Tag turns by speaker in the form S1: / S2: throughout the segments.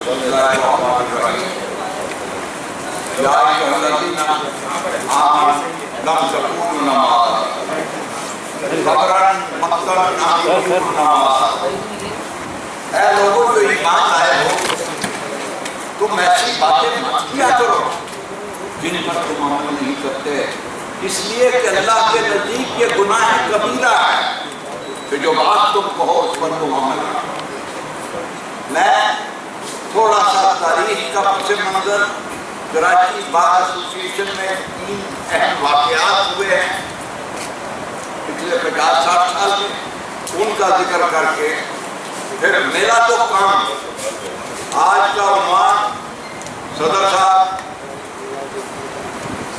S1: بسم اللہ الرحمن الرحیم یا ایھا الذین آمنوا لم تکونوا نمازا فقرا مقتا نمازا۔ اے لوگوں جو ایمان لائے ہو، تم ایسی باتیں مت کیا کرو جن پر تم عمل نہیں کرتے، اس لیے کہ اللہ کے نزدیک یہ گناہ کبیرہ ہے کہ جو بات تم کہو اس پر تم عمل کرو۔ میں تھوڑا سا تاریخ کا پس منظر، کراچی بار ایسوسی ایشن میں 3 اہم واقعات ہوئے ہیں پچھلے 50-60 سال میں، ان کا ذکر کر کے پھر میرا تو کام آج کا عنوان صدر صاحب،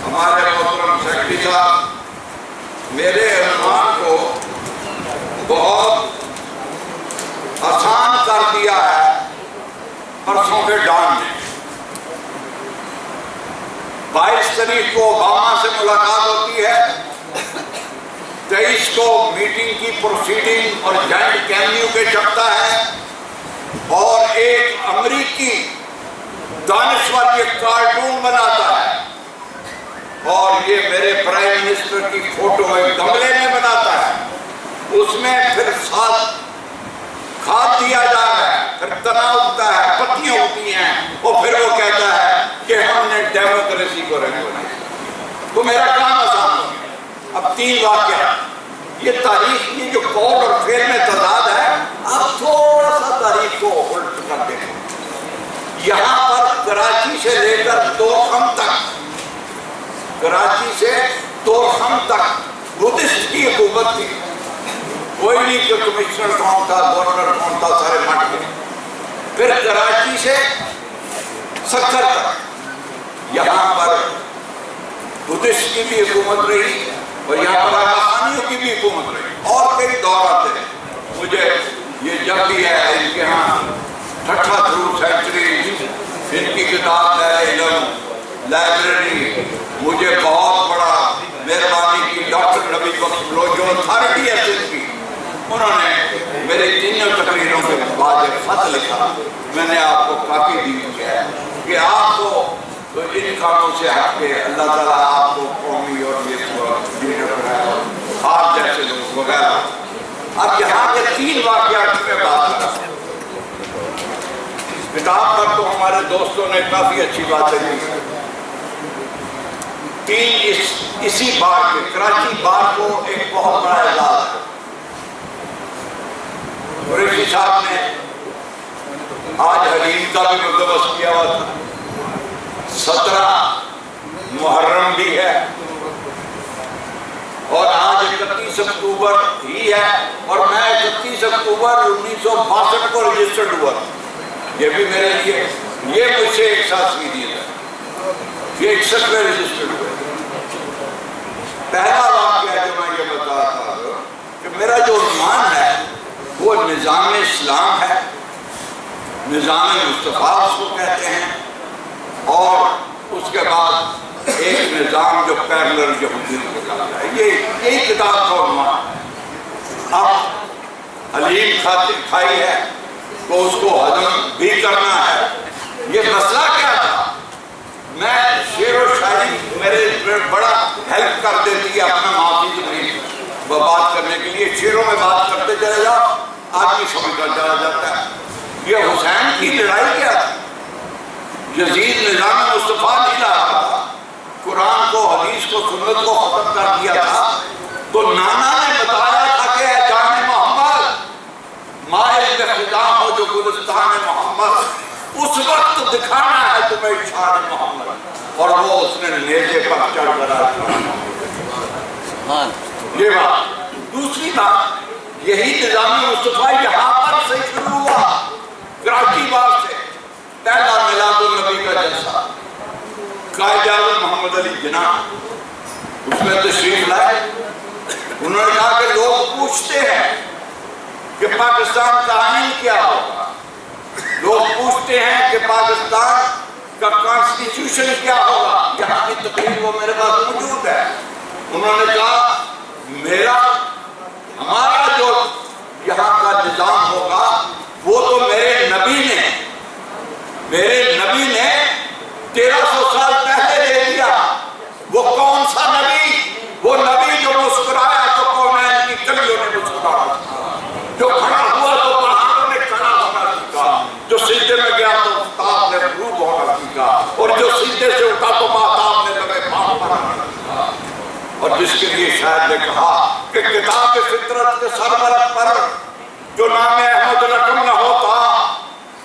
S1: ہمارے محترم سیکرٹری صاحب میرے عنوان کو بہت آسان کر دیا ہے پرسوں کے ڈان نے۔ 22 تاریخ کو اوباما سے ملاقات ہوتی ہے، 23 کو میٹنگ کی پروسیڈنگ اور جوائنٹ کمیونیکے چھپتا ہے، اور ایک امریکی دانشور یہ کارٹون بناتا ہے اور یہ میرے پرائم منسٹر کی فوٹو ایک گملے میں بناتا ہے، اس میں پھر ساتھ کھاد دیا جا رہا ہے، پھر تنا اگتا ہے، پتیاں ہوتی ہیں، اور پھر وہ کہتا ہے کہ ہم نے ڈیموکریسی کو ریکگنائز۔ تو میرا کام آسان ہو گیا۔ اب 3 واقعات، یہ تاریخ کی جو قول اور فعل میں تضاد ہے، اب تھوڑا سا تاریخ کو الٹ کر دیں۔ یہاں پر کراچی سے لے کر دورخم تک، کراچی سے دورخم تک بدھسٹ کی حکومت تھی، کوئی نہیں کہ کمشنر کون تھا، گورنر کون تھا، سارے مٹ گئے۔ پھر کراچی سے سکر تک یہاں پر بدھسٹ کی بھی حکومت رہی، اور یہاں پر آسانیوں کی بھی حکومت رہی، اور کئی دور آتے ہیں۔ مجھے یہ جب بھی ہے ان کے ہاں 60 تھرو سینچری، ان کی کتاب ہے علم لائبریری، مجھے بہت بڑا مہربانی کی ڈاکٹر نبی بخش لوگ جو اتھارٹی ہے ان کی، انہوں نے میرے 3 تقریروں کے بعد ایک خط لکھا، میں نے آپ کو کاپی دی ہے کہ آپ کو ان کاموں سے ہٹ کے اللہ تعالیٰ آپ کو قومی اور یہ خواب جیسے لوگ وغیرہ۔ اب یہاں کے 3 واقعات میں بات کرتا ہوں۔ کتاب پر تو ہمارے دوستوں نے کافی اچھی باتیں کی۔ 3 اسی بار کے کراچی بار کو ایک بہت بڑا اعزاز ہے۔ قریشی صاحب نے آج حلیم کا بھی بندوبست کیا ہوا تھا، 17 محرم بھی ہے، اور آج 31 اکتوبر ہی ہے، اور میں 31 اکتوبر 1962 کو رجسٹرڈ ہوا تھا۔ یہ بھی میرے لیے، یہ مجھ سے 100 یہ 61 میں رجسٹرڈ ہوئے۔ پہلا واقعہ جو میں یہ بتا رہا ہوں کہ میرا جو عنوان ہے وہ نظام اسلام ہے، نظام مصطفیٰ اس کو کہتے ہیں، اور اس کے بعد ایک نظام جو پیرلل یہودیوں کو کہتا ہے، یہی کتاب کا عنوان ہے۔ اب حلیم کھائی ہے تو اس کو ہضم بھی کرنا ہے۔ یہ مسئلہ کیا تھا؟ میں شعر و شاعری میرے بڑا ہیلپ کر دیتی ہے اپنا معافی زمین بات کرنے کے لیے، شعروں میں بات کرتے چلے جاؤ، آدمی سمجھتا چلا جاتا ہے۔ یہ حسین کی لڑائی کیا تھی؟ یزید نظام مصطفیٰ نہیں لا رہا تھا، قرآن کو، حدیث کو، سنت کو ختم کر دیا تھا، تو نانا نے بتایا تھا کہ اے جان محمد، مائل میں خدا ہو جو گلستان محمد، اس وقت دکھانا ہے تمہیں شان محمد، اور وہ اس نے نیزے پر چڑھ کر یہ بات۔ دوسری بات، یہی نظام مصطفیٰ یہاں پر سے شروع ہوا، کراچی بار سے، پہلا میلاد النبی کا جلسہ، قائد اعظم محمد علی جناح اس میں تشریف لائے۔ انہوں نے کہا کہ لوگ پوچھتے ہیں کہ پاکستان کا آئین کیا ہوگا، لوگ پوچھتے ہیں کہ پاکستان کا کانسٹیٹیوشن کیا ہوگا، یہاں کی تقریر وہ میرے پاس موجود ہے۔ انہوں نے کہا ہمارا جو یہاں کا نظام ہوگا وہ تو میرے نبی نے میرے نبی نے 1300 سال پہلے دے دیا. وہ کون سا نبی؟ وہ نبی جو مسکرایا تو کونین کی کلیوں نے مسکرایا, جو کھڑا ہوا تو پہاڑوں نے کھڑا ہونا سیکھا, جو سجدے میں گیا تو آفتاب نے غروب ہونا سیکھا, اور جو سجدے سے اٹھا تو ماہتاب نے لگے پاک بنانا سیکھا. اور جس کے لیے شاید نے کہا کہ کتاب فطرت کے سربرت پر جو نام احمد رقم نہ ہوتا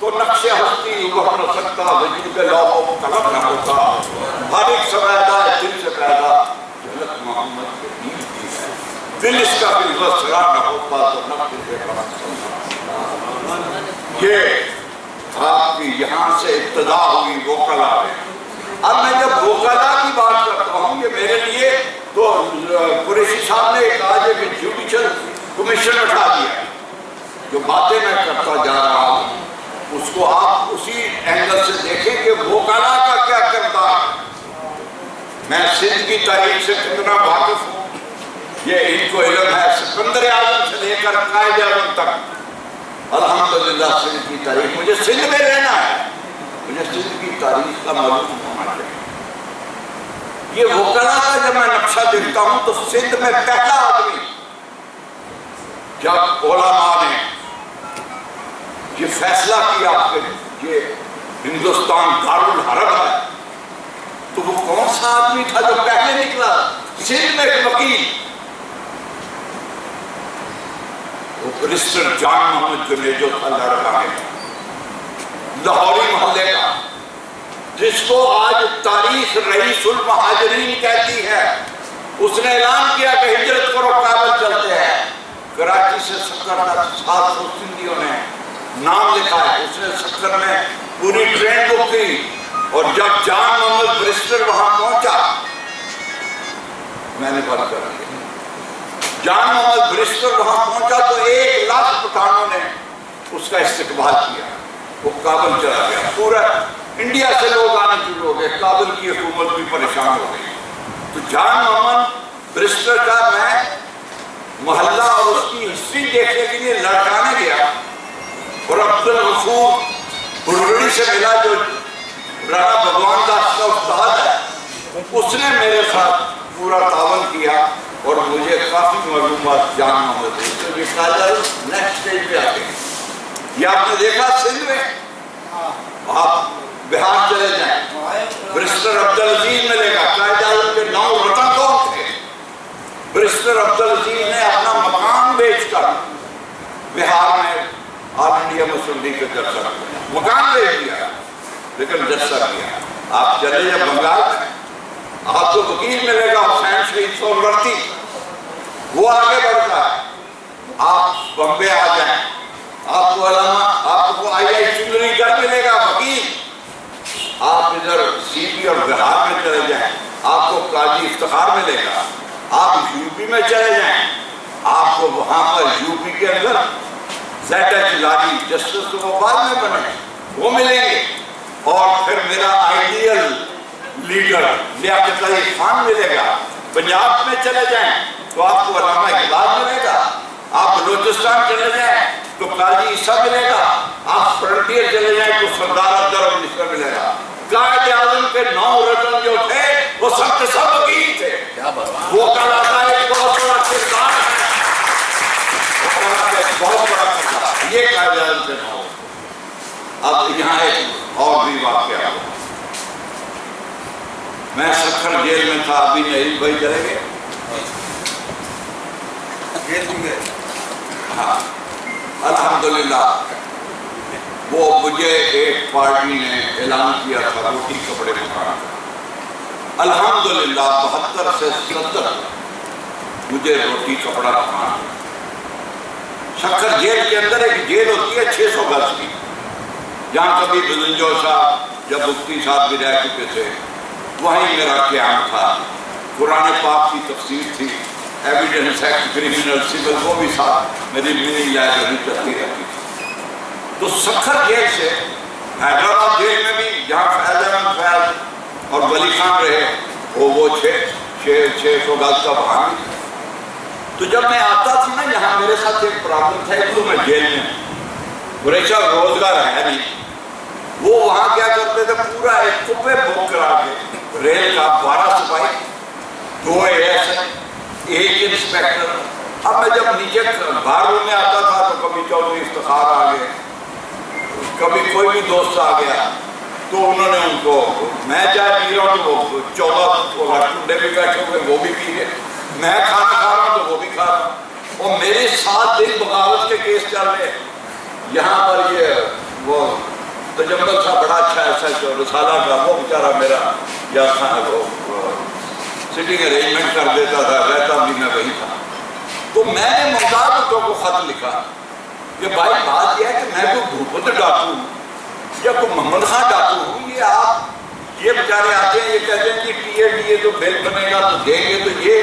S1: تو نقش ہستی ابھر نہ سکتا, وجود لوح و قلم نہ ہوتا. ہر ایک سمیدہ ہے دل سے پیدا, جھلک محمد کے دین کی ہے, دل اس کا بھی وسرا نہ ہوتا تو نقش سے قلم سمجھا. یہ آپ کی یہاں سے ابتدا ہوئی وکلا ہے. اب میں جب وکلا کی بات کرتا ہوں, یہ میرے لیے تو قریشی صاحب نے ایک آج ایک جوڈیشل کمیشن اٹھا دیا, جو باتیں میں کرتا جا رہا ہوں اس کو آپ اسی اینگل سے دیکھیں کہ وکلا کا کیا کردار ہے. میں سندھ کی تاریخ سے کتنا واقف ہوں یہ ان کو علم ہے, سکندر اعظم سے لے کر قائد اعظم تک. الحمدللہ سندھ کی تاریخ, مجھے سندھ میں رہنا ہے, مجھے سندھ کی تاریخ کا معلوم ہونا چاہیے. یہ وکلا کا جب میں نقشہ دیکھتا ہوں تو سندھ میں پہلا آدمی جب علماء نے یہ فیصلہ کیا کہ یہ ہندوستان دارالحرب ہے, تو وہ کون سا آدمی تھا جو پہلے نکلا؟ سندھ میں ایک وکیل, وہ برسٹر جان محمد جنیجو تھا, لڑکا ہے لاہوری محلے کا, جس کو آج تاریخ رئیس المہاجرین کہتی ہے. اس نے اعلان کیا کہ ہجرت کرو, کابل چلتے ہیں. کراچی سے 700 سندھیوں نے نام لکھا ہے. اس نے 70 میں پوری ٹرین بک کی, اور جب جان محمد برسٹر وہاں پہنچا, میں نے بات کر دیا, جان محمد برسٹر وہاں پہنچا تو 1 لاکھ پٹھانوں نے اس کا استقبال کیا. وہ کابل چلا گیا, پورا انڈیا سے لوگ آنے شروع ہو گئے, کابل کی حکومت بھی پریشان ہو گئی. تو جان محمد برسٹر کا میں محلہ اور اس کی ہسٹری دیکھنے کے لیے لڑکانے گیا, اور عبدالغفور بڑھڑی سے ملا جو رانا بھگوان داس کا استاد ہے. اس نے میرے ساتھ پورا تعاون کیا اور مجھے کافی معلومات جاننا ہوتی ہے. تو یہ قائدہ نیکسٹ سٹیج پہ آتے ہیں. یہ آپ نے دیکھا سندھ میں, آپ بہار چلے جائیں, برسٹر عبدالعزیز ملے گا. قائد اعظم کے 9 رتن کون تھے؟ برسٹر عبدالعزیز نے اپنا مکان بیچ کر بہار میں آل انڈیا مسلم لیگ کا جلسہ کیا, مکان بیچ دیا لیکن جلسہ کیا. آپ چلے جائیں بنگال میں, آپ کو وکیل ملے گا حسین شہید سہروردی, وہ آگے بڑھتا ہے. آپ بمبے آ جائیں, آپ کو علامہ, آپ کو آئی چنگری گھر ملے گا وکیل. آپ ادھر سی پی اور بہار میں چلے جائیں, آپ کو قاضی افتخار ملے گا. آپ یو پی میں چلے جائیں, آپ کو وہاں پر یو پی کے اندر زیڈ ایچ لاڈی جسٹس تو وہ بعد میں بنے, وہ ملیں گے. اور پھر میرا آئیڈیل لیڈر لیاقت علی خان ملے گا. پنجاب میں چلے جائیں تو آپ کو علامہ اقبال ملے گا. آپ بلوچستان چلے جائیں تو قاضی عیسیٰ ملے گا. آپ فرنٹیئر چلے جائیں تو سردار عبدالرحمن مصر ملے گا. قائد اعظم کے 9 رتن جو تھے وہ سب کے سب وکیل تھے. وہ کہا تھا ایک بہت بڑا کردار ہے, بہت بڑا کردار یہ قائد اعظم کے 9. اب یہاں ایک اور بھی واقعہ ہوا. میں سکھر جیل میں تھا, ابھی نہیں بھائی چلے گئے جیل میں گئے. ہاں الحمدللہ وہ مجھے ایک پارٹی نے اعلان کیا تھا روٹی کپڑے مکان. الحمدللہ 72 سے 70 مجھے روٹی کپڑا مکان. سکھر جیل کے اندر ایک جیل ہوتی ہے 600 گز کی, جہاں کبھی بزنجو صاحب یا مفتی صاحب بھی رہ چکے تھے, وہیں میرا قیام تھا. قرآن پاک کی تفسیر تھی, ایویڈنس ایکٹ, کریمنل, سول, وہ بھی ساتھ میری منی لائبریری چلتی رہتی تھی. تو سکھر جیل سے حیدرآباد جیل میں بھی جہاں فیض احمد فیض اور ولی خان رہے, وہ 600 گز کا بہان. تو جب میں آتا تھا نا, یہاں میرے ساتھ ایک پرابلم تھا. ایک تو میں جیل میں, قریشہ روزگار ہے نہیں, وہ وہاں کیا کرتے تھے, پورا ایک کپے بک کرا کے ریل کا 12 سپاہی, 2 ASI, 1 انسپیکٹر. اب میں جب نیچے بار روم میں آتا تھا تو کبھی چودھری افتخار آ گئے, کبھی کوئی بھی دوست آ گیا, تو انہوں نے ان کو, میں چائے پی رہا ہوں تو وہ 14 ٹنڈے بھی بیٹھے ہوئے وہ بھی پی گئے, میں کھانا کھا رہا ہوں تو وہ بھی کھا رہا ہوں, اور میرے 7 دن بغاوت کے کیس چل رہے. یہاں پر یہ وہ تجمل تھا بڑا اچھا ایسا رسالہ کا, وہ بیچارہ میرا یا سٹنگ ارینجمنٹ کر دیتا تھا, رہتا بھی میں وہی تھا. تو میں نے ممتاز بھٹو کو خط لکھا کہ بھائی بات یہ ہے کہ میں کوئی بھوپت ڈاکو ہوں یا کوئی محمد خان ڈاکو ہوں, یہ آپ یہ بیچارے آتے ہیں, یہ کہتے ہیں کہ PA تو بل بنے گا تو دیں گے, تو یہ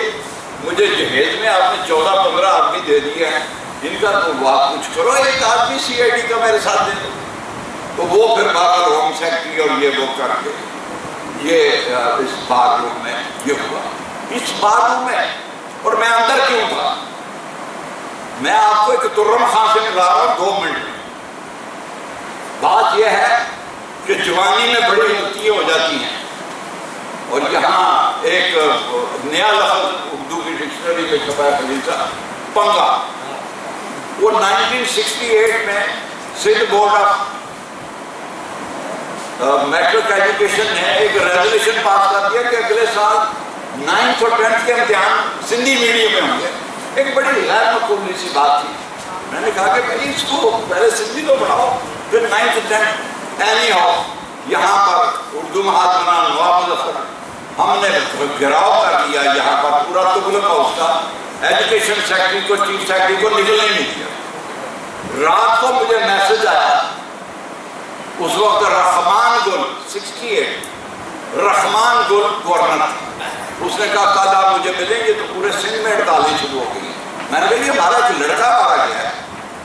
S1: مجھے جہیز میں آپ نے 14-15 آدمی دے دیے ہیں, ان کا تو آپ کچھ کرو, ایک آدمی CID کا میرے ساتھ دے دو. تو وہ پھر بہرحال ہوم سیکٹری اور یہ وہ کر کے یہ اس بار روم میں یہ ہوا. اس بار روم میں, اور میں اندر کیوں تھا, میں آپ کو ایک ترم خان سے ملا رہا ہوں 2 منٹ میں. بات یہ ہے کہ جوانی میں بڑی غلطیاں ہو جاتی ہیں, اور یہاں ایک نیا لفظ اردو کی ڈکشنری میں چھپا ہے خلیل صاحب, پنگا. وہ 1968 میں Sindh board of matric education نے ایک ریزولوشن پاس کر دیا کہ اگلے سال 9th اور 10th کے امتحان سندھی میڈیم میں ہوں گے. ایک بڑی غیر معقولی سی بات تھی. میں نے کہا کہ بھائی اس کو پہلے سندھی تو پڑھاؤ, پھر 9th 10th. اینی ہاؤ یہاں پر اردو محاذ نواب مظفر ہم نے گھراؤ کر دیا یہاں پر, پورا تغلق ہاؤس کا ایجوکیشن سیکرٹری کو, چیف سیکرٹری کو نکلنے نہیں دیا. رات کو مجھے میسج آیا, اس وقت رحمان گل 68 رحمان گل گورنر, اس نے کہا کل آپ مجھے ملیں گے, تو پورے سندھ میں ہڑتالیں شروع ہو گئی. میں نے کہا یہ ہمارا ایک لڑکا مارا گیا ہے,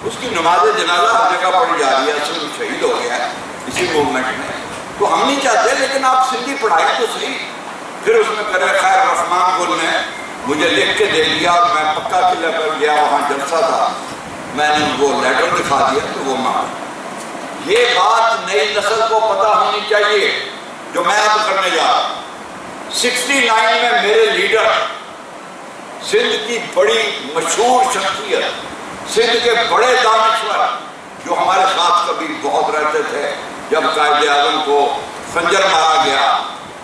S1: اس کی نماز جنازہ ہر جگہ پڑھی جا رہی ہے, اصل شہید ہو گیا ہے اسی موومنٹ میں, تو ہم نہیں چاہتے لیکن آپ سندھی پڑھائیں تو صحیح. پھر اس میں کرے خیر رحمان گل نے مجھے لکھ کے دے دیا, اور میں پکا قلعہ پر گیا, وہاں جلسہ تھا, میں نے ان کو لیٹر دکھا دیا تو وہ مان. یہ بات نئی نسل کو پتہ ہونی چاہیے جو میں اب کرنے جا رہا ہوں. 69 میں میرے لیڈر, سندھ کی بڑی مشہور شخصیت, سندھ کے بڑے دانشور جو ہمارے ساتھ کبھی بہت رہتے تھے, جب قائد اعظم کو خنجر مارا گیا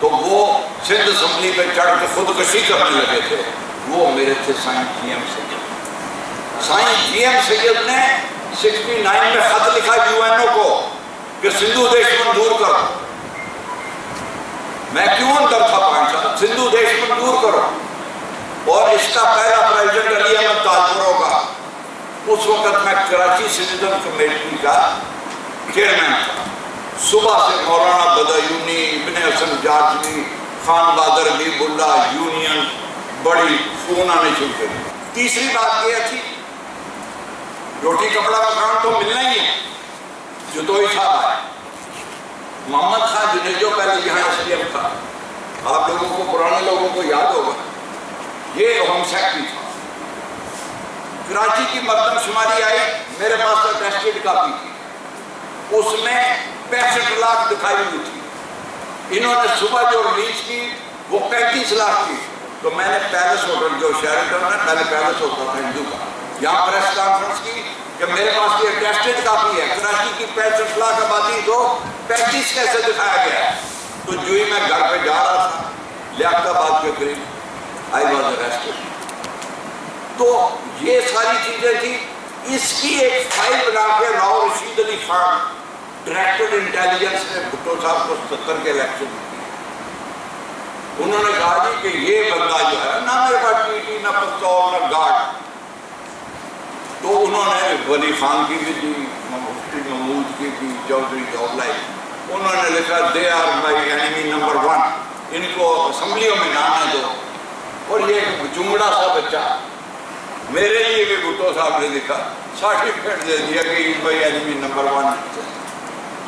S1: تو وہ سندھ اسمبلی پہ چڑھ کے خودکشی کرنے لگے تھے, وہ میرے تھے سائیں GM سید. سائیں GM سید نے 69 میں خط لکھا UNO کو کہ سندھو دیش منظور کرو. میں کیوں اندر تھا 5 سال, سندھو دیش منظور کرو. اور اس کا پہلا پریزیڈنٹ علی احمد تاجپور ہوگا. اس وقت میں کراچی سٹیزن کمیٹی کا چیئرمین تھا. صبح سے مولانا بدایونی, ابن حسن جاجلی, خان بہادر حبیب اللہ, یونین بڑی فون آنے شروع کر دی. تیسری بات یہ تھی روٹی کپڑا مکان تو ملنا ہی ہے. جدوئی صاحب آئے, محمد خان جنیجو پہلے یہاں SDM تھا, آپ لوگوں کو پرانے لوگوں کو یاد ہوگا, یہ ہوم سیکرٹری تھا. کراچی کی مردم شماری آئی, میرے پاس اٹیسٹڈ کاپی تھی, اس میں 65 لاکھ دکھائی ہوئی تھی. انہوں نے صبح جو ریلیز کی وہ 35 لاکھ کی. تو میں نے پیلس ہوٹل, جو شیرٹن ہے, پہلے پیلس ہوتا تھا ہندو کا, یہاں پریس کانفرنس کی کہ میرے پاس یہ اٹیسٹڈ کاپی ہے, کراچی کی 65 لاکھ آبادی کو 35 کیسے دکھایا گیا ہے. تو جو ہی میں گھر پہ جا رہا تھا لیاقت آباد کے قریب, آئی واز اریسٹڈ. تو یہ ساری چیزیں تھی. اس کی ایک فائل بنا کے راؤ رشید علی خان ڈائریکٹر انٹیلیجنس نے بھٹو صاحب کو 70 کے الیکشن دی. انہوں نے کہا جی کہ یہ بندہ جو ہے, نہ میرے پاس ٹی نہ پستول نہ گارڈ. تو انہوں نے ولی خان کی بھی دی, مفتی محمود کی بھی, چودھری جوہر, انہوں نے لکھا they are my enemy number 1, ان کو اسمبلیوں میں نہ آنے دو. اور یہ چمڑا سا بچہ میرے لیے بھی بھٹو صاحب نے لکھا, سرٹیفکیٹ دے دیا کہ بھائی اینیمی نمبر 1.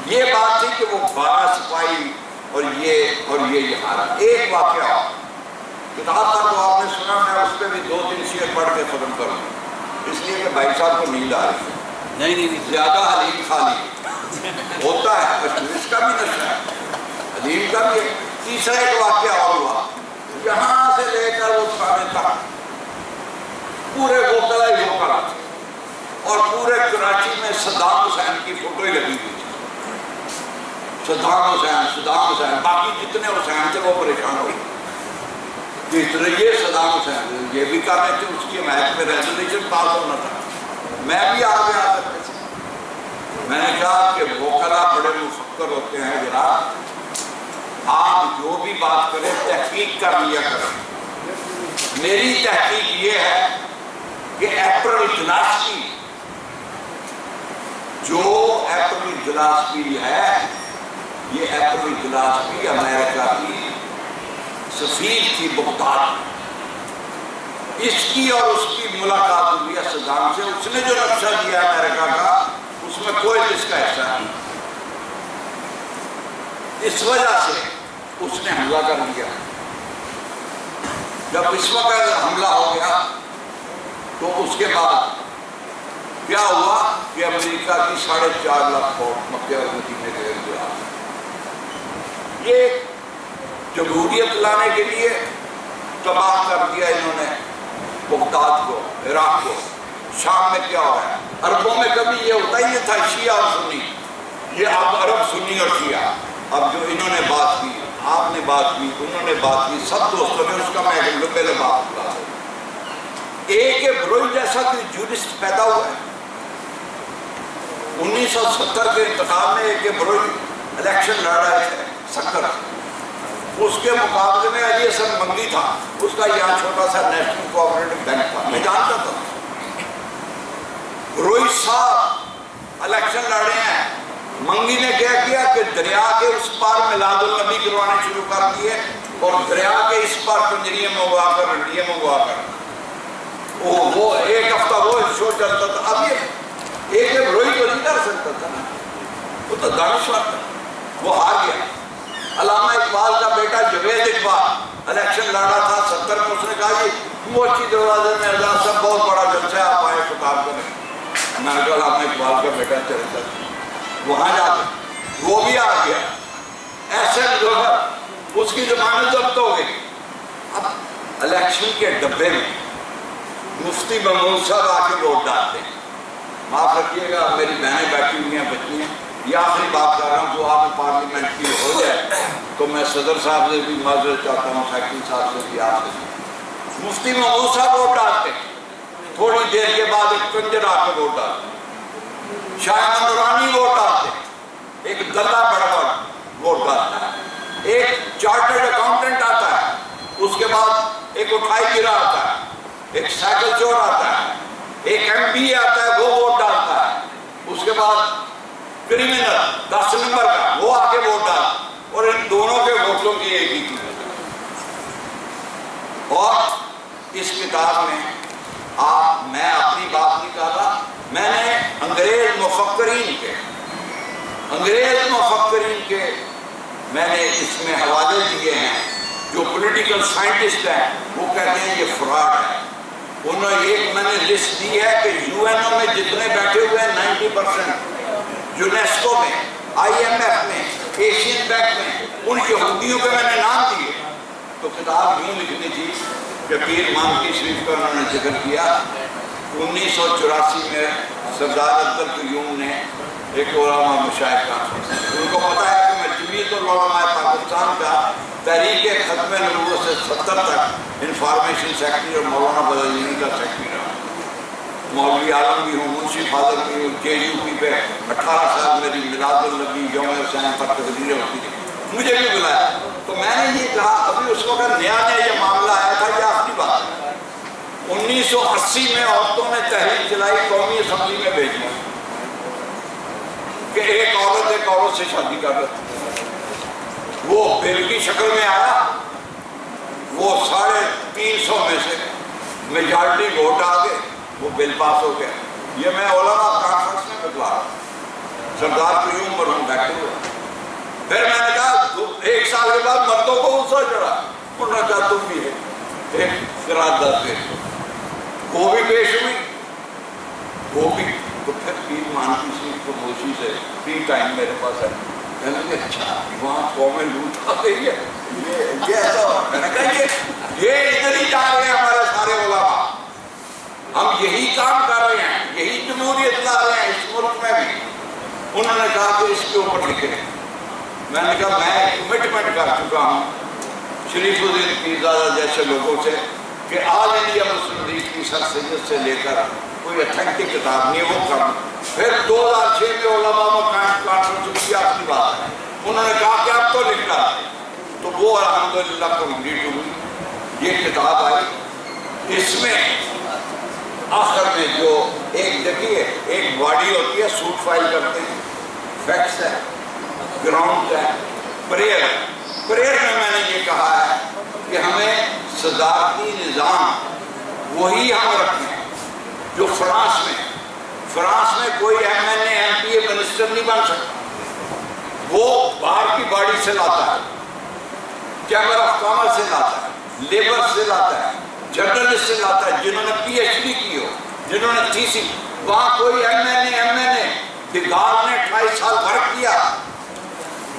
S1: یہ بات تھی کہ وہ 12 سپاہی اور یہ یہاں. ایک واقعہ کتاب کا تو آپ نے سنا, میں اس پہ بھی 2-3 شعر پڑھ کے ختم کروں, اس لیے کہ بھائی صاحب کو نیند آ رہی ہے. نہیں زیادہ حلیم خالی. ہوتا ہے، اس کا بھی نشہ ہے، عظیم کا بھی ہے۔ تیسرا ایک واقعہ اور ہوا، یہاں سے لے کر وہ تھانے تک پورے وکلا ہی وکلا تھے، اور پورے کراچی میں صدام حسین کی فوٹو ہی لگی ہوئی تھی، صدام حسین، باقی جتنے حسین تھے وہ پریشان ہو گئے، یہ صدام حسین، یہ بھی کر رہے تھے، اس کی حمایت میں ریزولوشن پاس ہونا تھا، میں بھی آگے آ سکتے تھے۔ میں نے کہا کہ وکلا بڑے مفکر ہوتے ہیں، جناب آپ جو بھی بات کریں تحقیق کر لیا کریں۔ میری تحقیق یہ ہے کہ ایپرل گلاسپی، جو ایپرل گلاسپی ہے، یہ ایپرل گلاسپی امریکہ کی سفیر تھی بغداد، اس کی اور اس کی ملاقات ہوئی ہے صدام سے، اس نے جو نقشہ دیا امریکہ کا اس میں کوئی اس کا حصہ نہیں، اس وجہ سے اس نے حملہ کر دیا۔ جب اس وقت حملہ ہو گیا تو اس کے بعد کیا ہوا کہ امریکہ کی 4.5 لاکھ فوج مکہ اور مدینے کے گرا، یہ جمہوریت لانے کے لیے تباہ کر دیا انہوں نے بغداد کو، عراق کو۔ شام میں کیا ہو رہا ہے؟ عربوں میں کبھی یہ ہوتا ہی تھا شیعہ اور سنی، یہ اب عرب سنی اور شیعہ، اب جو انہوں نے بات کی، آپ نے بات کی، انہوں نے بات کی، سب دوستوں نے اس کا میں پہلے بات کیا۔ ایک بروئی جیسا کوئی جورسٹ پیدا ہوا ہے 1970 کے انتخاب میں، ایک بروئی الیکشن لڑ رہے تھے 70، اس کے مقابلے میں علی حسن منگی تھا، اس کا یہاں چھوٹا سا نیشنل کوآپریٹو بینک تھا، میں جانتا تھا۔ روئی صاحب الیکشن لڑ رہے ہیں، منگی نے کیا کیا کہ دریا کے اس پار میلاد النبی کروانے شروع کر دیے، اور دریا کے اس پار کنجریاں منگوا کر، رنڈیاں منگوا کر، وہ ایک ہفتہ وہ شو چلتا تھا۔ اب یہ ایک روئی تو نہیں کر سکتا تھا نا، وہ تو دانشور تھا، وہ ہار گیا۔ علامہ اقبال کا بیٹا جوید اقبال الیکشن لڑا تھا 70 میں، اس نے کہا جی موچی دروازے میں اعزاز صاحب بہت بڑا جلسہ ہے، آپ آئے خطاب کریں۔ میں نے کہا علامہ اقبال کا بیٹا چلے تھا، وہاں جا کے وہ بھی آ گیا، ایسے ظفر، اس کی ضمانت ضبط ہو گئی۔ اب الیکشن کے ڈبے میں مفتی محمود صاحب آ کے ووٹ ڈالتے ہیں، معاف رکھیے گا میری بہنیں بیٹھی ہوئی ہیں، بچی ہیں، یہ آخری بات کر رہا ہوں، جو آپ پارلیمنٹ کی ہو جائے تو میں صدر صاحب سے بھی معذرت چاہتا ہوں، سیکرٹری صاحب سے بھی، آپ سے۔ مفتی محمود صاحب ووٹ ڈالتے ہیں، تھوڑی دیر کے بعد ایک کنجر آ کے ووٹ ڈالتے ہیں، شاہ نورانی ووٹ ڈالتے ہیں، ایک دلہ بڑبڑ ووٹ ڈالتا ہے، ایک چارٹرڈ اکاؤنٹنٹ آتا ہے، اس کے بعد ایک اٹھائی گرا آتا ہے، ایک سائیکل چور آتا ہے، ایک ایم پی آتا ہے، وہ ووٹ ڈالتا ہے، اس کے بعد کریمنل 10 نمبر کا وہ آ کے ووٹ ڈال، اور ان دونوں کے ووٹوں کی ایک ہی قیمت ہے۔ اور اس کتاب میں میں اپنی بات نہیں کر رہا، میں نے انگریز مفکرین کے میں نے اس میں حوالے دیے ہیں، جو پولیٹیکل سائنٹسٹ ہیں وہ کہتے ہیں یہ فراڈ ہے۔ انہوں نے ایک میں نے لسٹ دی ہے کہ یو این او میں جتنے بیٹھے ہوئے ہیں 90%، یونیسکو میں، آئی ایم ایف میں، ایشین بینک میں، ان یہودیوں کے میں نے نام دیے۔ تو کتاب یوں لکھنی تھی کہ پیر مانکی شریف کا انہوں نے ذکر کیا، 1984 میں سردار عبد القیوم نے ایک علماء مشائخ کانفرنس، ان کو پتا ہے کہ میں جمعیت العلماء پاکستان کا تحریک ختم نبوت سے 70 تک انفارمیشن سیکرٹری اور مولانا بدلینی کا سیکرٹری رہا، مولوی عالم بھی ہوں، منشی فاضل بھی ہوں، جے یو پی پہ 18 سال میری میلاد النبی یوم حسین پر تقریریں ہوتی تھی، مجھے بھی بلایا۔ تو میں نے یہ کہا، ابھی اس وقت نیا یہ معاملہ آیا تھا، یہ آخری بات ہے، 1980 میں عورتوں نے تحریک چلائی، قومی اسمبلی میں بھیجی کہ ایک عورت سے شادی کر رہی، وہ بل کی شکل میں آیا، وہ 350 میں سے میجارٹی ووٹ آ گئے، وہ بل پاس ہو گیا۔ یہ میں علماء کانفرنس میں بتلا رہا ہوں، سردار قیوم مرحوم بیٹھے ہوئے۔ پھر میں نے کہا 1 سال کے بعد مردوں کو غصہ چڑھا، انہوں نے کہا تم بھی ہے، ایک قرارداد پیش ہوئی، وہ بھی پیش ہوئی، وہ بھی، تو پھر پیر مانکی شریف کو خاموشی سے فری ٹائم میرے پاس ہے، کہنے لگے اچھا وہاں قومیں لوٹ آ گئی ہے، یہ ایسا ہوا۔ میں نے کہا یہ ادھر ہی جا رہے ہیں ہمارے سارے علماء، ہم یہی کام کر رہے ہیں، یہی جمہوریت لا رہے ہیں اس ملک میں بھی۔ انہوں نے کہا کہ اس کے اوپر لکھیں۔ میں نے کہا میں کمٹمنٹ کر چکا ہوں شریف الدین پیرزادہ جیسے لوگوں سے کہ آل انڈیا مسلم لیگ کی سر سید سے لے کر کوئی اتھینٹک کتاب نہیں وہ کروں۔ پھر 2006 میں علماء میں کانفرنس کی اپنی بات ہے، انہوں نے کہا کہ اب تو لکھنا ہے، تو وہ الحمدللہ کمپلیٹ ہوئی، یہ کتاب آئی۔ اس میں آخر میں جو ایک دیکھیے ایک باڈی ہوتی ہے، سوٹ فائل کرتے ہیں، فیکٹس ہے، گراؤنڈ ہے، پریئر ہے۔ پریئر میں میں نے یہ کہا ہے کہ ہمیں صدارتی نظام وہی ہم رکھیں جو فرانس میں کوئی M N A M P A minister نہیں بن سکتا، وہ باہر کی باڈی سے لاتا ہے، چیمبر آف کامرس سے لاتا ہے، لیبر سے لاتا ہے، جرنلسٹ سے لاتا ہے، جنہوں نے پی ایچ ڈی کی ہو، جنہوں نے تھیسی۔ وہاں کوئی ایم این اے دگال نے 28 سال ورک کیا،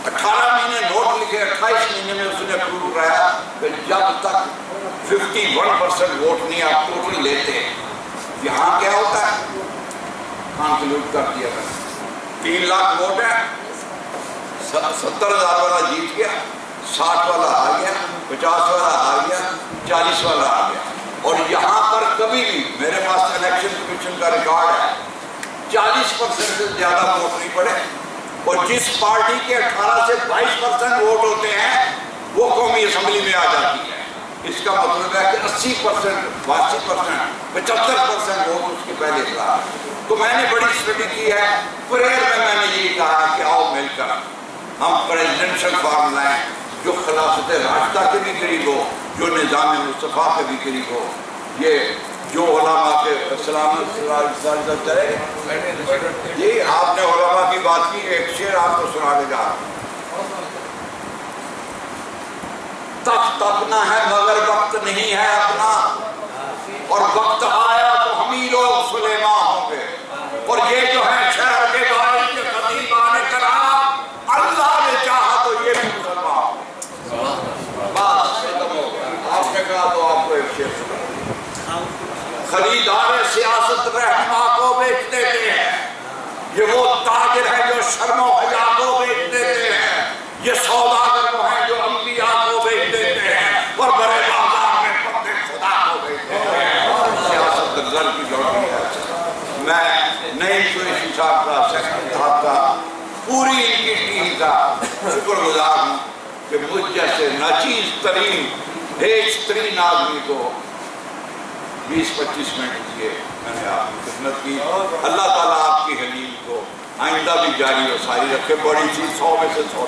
S1: 18 مہینے نوٹ لکھے، 28 مہینے میں اس نے اپروو کرایا کہ جب تک 51% ووٹ نہیں آپ ٹوٹل لیتے۔ یہاں کیا ہوتا ہے؟ کنکلوڈ کر دیا گیا 3 لاکھ ووٹ ہے، 70,000 والا جیت گیا، 60 والا آ گیا، 50 والا آ گیا، 40 والا آ گیا۔ اور یہاں پر کبھی بھی میرے پاس الیکشن کمیشن کا ریکارڈ ہے، 40% سے زیادہ ووٹ نہیں پڑے، اور جس پارٹی کے 18 سے 22% ووٹ ہوتے ہیں وہ قومی اسمبلی میں آ جاتی ہے۔ اس کا مطلب ہے کہ 80%، 82%، 75% ووٹ اس کے پہلے تھا۔ تو میں نے بڑی اسٹڈی کی ہے، پریئر میں نے یہ کہا کہ آؤ مل کر ہم پریزیڈنشل فارم لائیں جو خلافت راشدہ کے بھی قریب ہو، جو نظام مصطفیٰ کے بھی قریب ہو۔ یہ جو علماء کے سلامت چلے جی، آپ نے علماء کی بات کی، ایک شعر آپ کو سنانے جا رہا ہوں۔ تخت اپنا ہے مگر وقت نہیں ہے اپنا، اور وقت آیا تو ہم ہی لوگ سلیمان ہوں گے، اور یہ جو ہے شہر کے باعث کے خطیبان کرام، اللہ نے چاہا تو یہ بھی مسلمان ہوں گے۔ بات ختم ہو گیا۔ آپ نے کہا تو آپ کو ایک شعر سنا۔ خریدار سیاست رہنما کو بیچ دیتے ہیں، یہ وہ تاجر ہے جو شرم و حیا کو بیچ دیتے ہیں، یہ سوداگر وہ ہیں جو انبیاء کو بیچ دیتے ہیں، اور بڑے بازار میں بندے خدا کو بیچ دیتے ہیں۔ سیاست زر کی لوٹی ہے۔ میں نئی قریشی صاحب کا، سیکٹری صاحب کا، پوری ان کی ٹیم کا شکر گزار ہوں کہ مجھ جیسے ناچیز ترین، ہیچ ترین آدمی کو 20-25 منٹ دیے، میں نے آپ کی خدمت کی۔ اللہ تعالیٰ آپ کی حلیل کو آئندہ بھی جاری و ساری رکھے، بڑی چیز 100 میں سے 100